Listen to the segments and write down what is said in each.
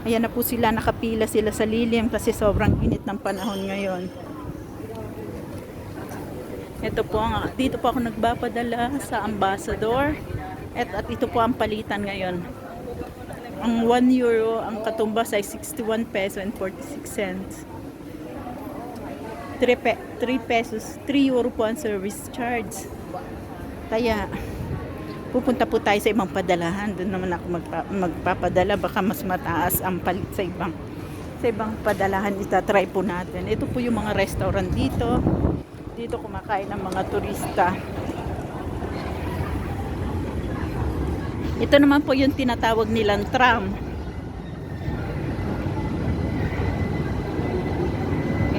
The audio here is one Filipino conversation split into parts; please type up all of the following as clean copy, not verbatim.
Ayan na po sila, nakapila sila sa lilim kasi sobrang init ng panahon ngayon. Ito po dito po ako nagpapadala sa Ambassador. At ito po ang palitan ngayon. Ang 1 euro, ang katumbas ay 61 peso and 46 cents. 3 pesos, 3 euro po ang service charge. Kaya, pupunta po tayo sa ibang padalahan. Doon naman ako magpapadala. Baka mas mataas ang palit sa ibang padalahan. Itatry po natin. Ito po yung mga restaurant dito. Dito kumakain ng mga turista. Ito naman po yung tinatawag nilang tram.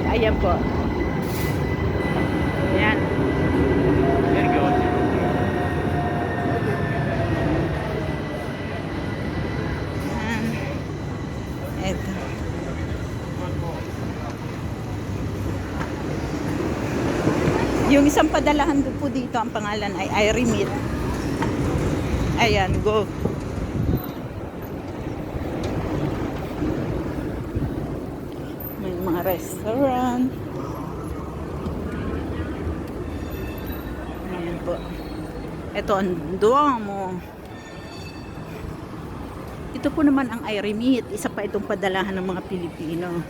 Ayan po. Ayan. Very good. Ayan. Ito. Yung isang padalahan po dito, ang pangalan ay Iremit. Ayan, go. May mga restaurant. Ayan po. Ito ang Duomo. Ito po naman ang Iremit. Isa pa itong padalahan ng mga Pilipino.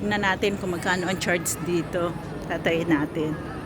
Tingnan natin kung magkano ang charge dito. Tatayin natin.